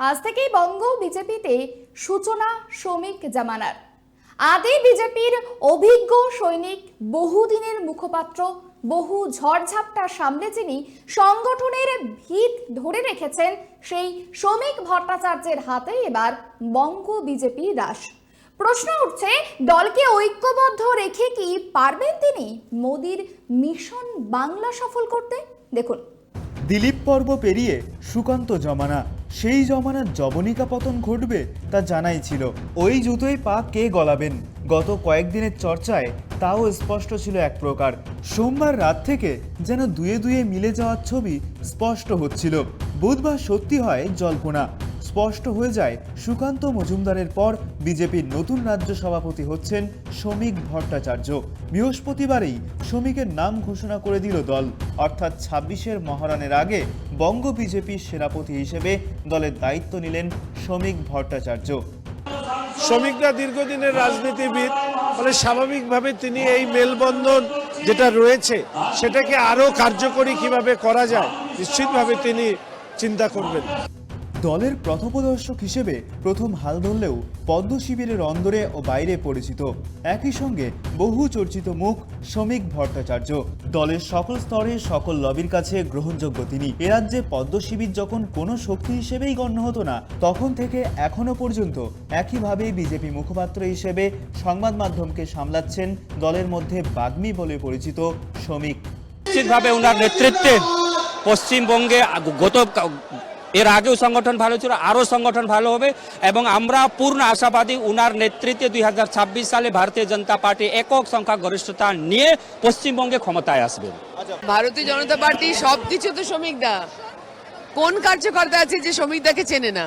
আজ থেকেই বঙ্গ বিজেপিতে সূচনা শ্রমিক জামানার। আদি বিজেপির অভিজ্ঞ সৈনিক, বহুদিনের মুখপাত্র, বহু ঝড়ঝাপটা সামলে যিনি সংগঠনের ভিত ধরে রেখেছেন, সেই শ্রমিক ভট্টাচার্যের হাতে এবার বঙ্গ বিজেপি রাশ। প্রশ্ন উঠছে, দলকে ঐক্যবদ্ধ রেখে কি পারবেন তিনি মোদির মিশন বাংলা সফল করতে? দেখুন, দিলীপ পর্ব পেরিয়ে সুকান্ত জমানা, সেই জমানার জবনিকা পতন ঘটবে তা জানাই ছিল। ওই জুতোই পা কে গলাবেন গত কয়েকদিনের চর্চায় তাও স্পষ্ট ছিল এক প্রকার। সোমবার রাত থেকে যেন দুয়ে দুয়ে মিলে যাওয়ার ছবি স্পষ্ট হচ্ছিল। বুধবার সত্যি হয় জল্পনা, স্পষ্ট হয়ে যায় সুকান্ত মজুমদারের পর বিজেপির নতুন রাজ্য সভাপতি হচ্ছেন শ্রমিক ভট্টাচার্য। বৃহস্পতিবারেই শ্রমিকের নাম ঘোষণা করে দিল দল, অর্থাৎ 26-এর মহারণের আগে বঙ্গ বিজেপির সেনাপতি হিসেবে দলের দায়িত্ব নিলেন শ্রমিক ভট্টাচার্য। শ্রমিকরা দীর্ঘদিনের রাজনীতিবিদ, ফলে স্বাভাবিকভাবে তিনি এই মেলবন্ধন যেটা রয়েছে সেটাকে আরো কার্যকরী কিভাবে করা যায় নিশ্চিতভাবে তিনি চিন্তা করবেন। দলের পথপ্রদর্শক হিসেবে প্রথম হাল ধরলেও পদ্ম শিবিরের অন্দরে ও বাইরে পরিচিত, একই সঙ্গে বহু চর্চিত মুখ শ্রমিক ভট্টাচার্য। দলের সকল স্তরে সকল লবির কাছে গ্রহণযোগ্য তিনি। এ রাজ্যে পদ্ম শিবির যখন কোনো শক্তি হিসেবেই গণ্য হতো না, তখন থেকে এখনো পর্যন্ত একইভাবে বিজেপি মুখপাত্র হিসেবে সংবাদ মাধ্যমকে সামলাচ্ছেন দলের মধ্যে বাগ্মী বলে পরিচিত শ্রমিক। নিশ্চিতভাবে ওনার নেতৃত্বে পশ্চিমবঙ্গে এর আগেও সংগঠন ভালো ছিল, আরও সংগঠন ভালো হবে এবং আমরা পূর্ণ আশাবাদী ওনার নেতৃত্বে 2026 সালে ভারতীয় জনতা পার্টি একক সংখ্যা গরিষ্ঠতা নিয়ে পশ্চিমবঙ্গে ক্ষমতায় আসবে। ভারতীয় জনতা পার্টি সবকিছু তো শ্রমিকদা। কোন কার্যকর্তা আছে যে শ্রমিকদাকে চেনে না?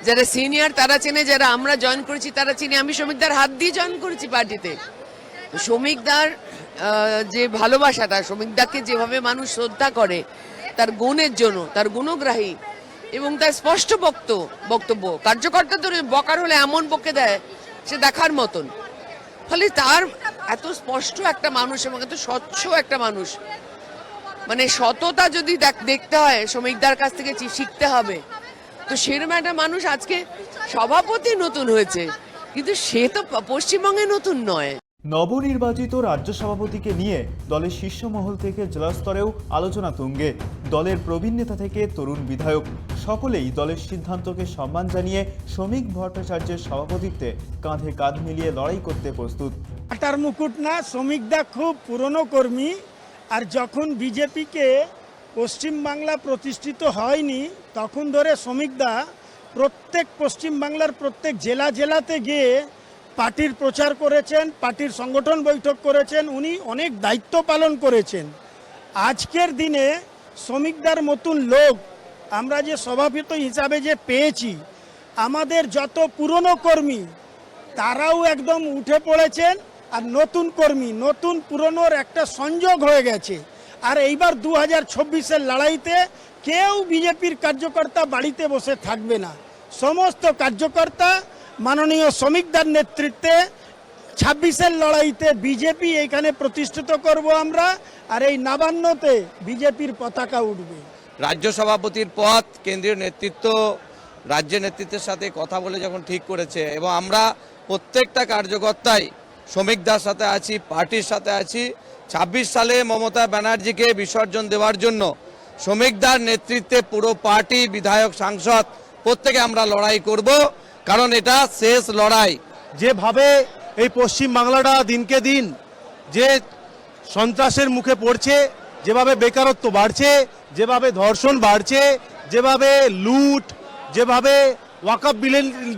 যারা সিনিয়র তারা চেনে, যারা আমরা জয়েন করেছি তারা চিনি। আমি শ্রমিকদার হাত দিয়ে জয়েন করেছি পার্টিতে। শ্রমিকদার যে ভালোবাসাটা, শ্রমিকদাকে যেভাবে মানুষ শ্রদ্ধা করে তার গুণের জন্য, তার গুণগ্রাহী এবং তার স্পষ্ট বক্তব্য, কার্যকর্তা তো বকার হলে এমন বকে দেয় সে দেখার মতন। ফলে তার এত স্পষ্ট একটা মানুষ এবং এত স্বচ্ছ একটা মানুষ, মানে সততা যদি দেখতে হয় শ্রমিকদার কাছ থেকে শিখতে হবে। তো সেরকম একটা মানুষ আজকে সভাপতি নতুন হয়েছে, কিন্তু সে তো পশ্চিমবঙ্গে নতুন নয়। নবনির্বাচিত রাজ্য সভাপতিকে নিয়ে দলের শীর্ষ মহল থেকে জেলা স্তরেও আলোচনা তুঙ্গে। দলের প্রবীণ নেতা থেকে তরুণ বিধায়ক সকলেই দলের সিদ্ধান্তকে সম্মান জানিয়ে শ্রমিক ভট্টাচার্যের সভাপতিত্বে কাঁধে কাঁধ মিলিয়ে লড়াই করতে প্রস্তুত। আটার মুকুট না, শ্রমিকদা খুব পুরনো কর্মী। আর যখন বিজেপিকে পশ্চিমবাংলা প্রতিষ্ঠিত হয়নি তখন ধরে শ্রমিকদা প্রত্যেক পশ্চিমবাংলার প্রত্যেক জেলাতে গিয়ে পার্টির প্রচার করেছেন, পার্টির সংগঠন বৈঠক করেছেন, উনি অনেক দায়িত্ব পালন করেছেন। আজকের দিনে শ্রমিকদার মতন লোক আমরা যে সভাপতি হিসাবে যে পেয়েছি, আমাদের যত পুরনো কর্মী তারাও একদম উঠে পড়েছেন, আর নতুন কর্মী নতুন পুরনোর একটা সংযোগ হয়ে গেছে। আর এইবার 2026-এর লড়াইতে কেউ বিজেপির কার্যকর্তা বাড়িতে বসে থাকবে না। সমস্ত কার্যকর্তা মাননীয় শ্রমিকদার নেতৃত্বে 26-এর লড়াইতে বিজেপি এইখানে প্রতিষ্ঠিত করব আমরা, আর এই নবান্নতে বিজেপির পতাকা উঠবে। রাজ্য সভাপতির পদ কেন্দ্রীয় নেতৃত্ব রাজ্য নেতৃত্বের সাথে কথা বলে যখন ঠিক করেছে, এবং আমরা প্রত্যেকটা কার্যকর্তাই শ্রমিকদার সাথে আছি, পার্টির সাথে আছি। 26 সালে মমতা ব্যানার্জিকে বিসর্জন দেওয়ার জন্য শ্রমিকদার নেতৃত্বে পুরো পার্টি, বিধায়ক, সাংসদ প্রত্যেকে আমরা লড়াই করব, কারণ এটা শেষ লড়াই। যেভাবে এই পশ্চিম বাংলাটা দিনকে দিন যে সন্ত্রাসের মুখে পড়ছে, যেভাবে বেকারত্ব বাড়ছে, যেভাবে ধর্ষণ বাড়ছে, যেভাবে লুট, যেভাবে ওয়াকফ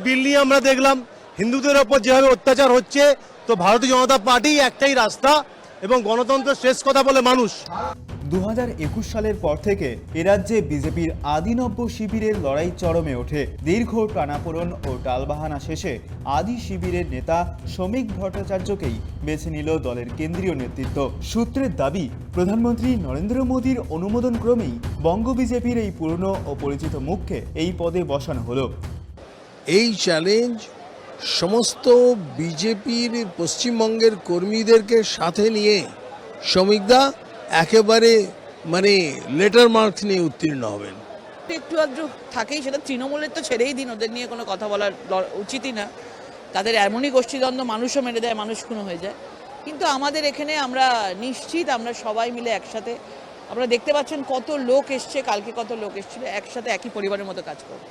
বিল নিয়ে আমরা দেখলাম হিন্দুদের ওপর যেভাবে অত্যাচার হচ্ছে, তো ভারতীয় জনতা পার্টি একটাই রাস্তা এবং গণতন্ত্রের শেষ কথা বলে মানুষ। 2021 সালের পর থেকে এ রাজ্যে বিজেপির আদিনব্য শিবিরের লড়াই চরমে ওঠে। দীর্ঘ টানাপোড়েন ও টালবাহানা শেষে আদি শিবিরের নেতা শ্রমিক ভট্টাচার্যকেই বেছে নিল দলের কেন্দ্রীয় নেতৃত্ব। সূত্রের দাবি, প্রধানমন্ত্রী নরেন্দ্র মোদীর অনুমোদন ক্রমেই বঙ্গ বিজেপির এই পুরনো ও পরিচিত মুখকে এই পদে বসানো হলো। এই চ্যালেঞ্জ সমস্ত বিজেপির পশ্চিমবঙ্গের কর্মীদেরকে সাথে নিয়ে শ্রমিকদা একেবারে লেটার মার্কস নিয়ে উত্তীর্ণ হবেন। একটু আধটু থাকেই, সেটা তৃণমূলের তো ছেড়েই দিন, ওদের নিয়ে কোনো কথা বলার উচিতই না। তাদের এমনই গোষ্ঠীদ্বন্দ্ব, মানুষও মেরে দেয়, মানুষ খুন হয়ে যায়। কিন্তু আমাদের এখানে আমরা নিশ্চিত, আমরা সবাই মিলে একসাথে, আপনারা দেখতে পাচ্ছেন কত লোক এসছে, কালকে কত লোক এসেছিল, একসাথে একই পরিবারের মতো কাজ করবে।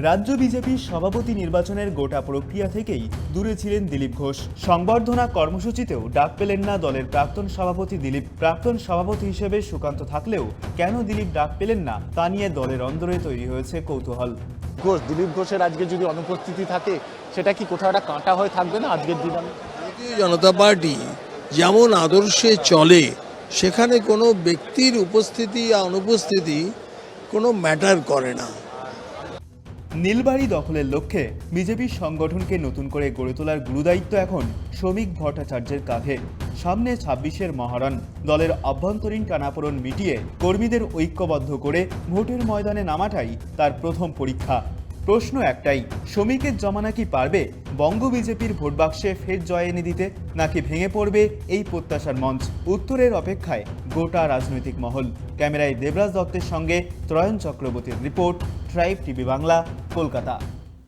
রাজ্য বিজেপির সভাপতি নির্বাচনের গোটা প্রক্রিয়া থেকেই দূরে ছিলেন দিলীপ ঘোষ। সংবর্ধনা কর্মসূচিতেও ডাক পেলেন না দলের প্রাক্তন সভাপতি দিলীপ। প্রাক্তন সভাপতি হিসেবে সুকান্ত থাকলেও কেন দিলীপ ডাক পেলেন না তা নিয়ে দলের অন্দরে তৈরি হয়েছে কৌতূহল। দিলীপ ঘোষের আজকে যদি অনুপস্থিতি থাকে, সেটা কি কোথাও একটা কাঁটা হয়ে থাকবে না আজকের দিনে? ভারতীয় জনতা পার্টি যেমন আদর্শে চলে, সেখানে কোনো ব্যক্তির উপস্থিতি আর অনুপস্থিতি কোনো ম্যাটার করে না। নীলবাড়ি দখলের লক্ষ্যে বিজেপির সংগঠনকে নতুন করে গড়ে তোলার গুরুদায়িত্ব এখন শ্রমিক ভট্টাচার্যের কাঁধে। সামনে ২৬-এর মহারণ। দলের অভ্যন্তরীণ টানাপোড়েন মিটিয়ে কর্মীদের ঐক্যবদ্ধ করে ভোটের ময়দানে নামাটাই তার প্রথম পরীক্ষা। প্রশ্ন একটাই, শ্রমিকের জমানা কি পারবে বঙ্গ বিজেপির ভোট বাক্সে ফের জয় এনে দিতে, নাকি ভেঙে পড়বে এই প্রত্যাশার মঞ্চ? উত্তরের অপেক্ষায় গোটা রাজনৈতিক মহল। ক্যামেরায় দেবরাজ দত্তের সঙ্গে ত্রয়ন চক্রবর্তীর report, tribe TV Bangla, Kolkata.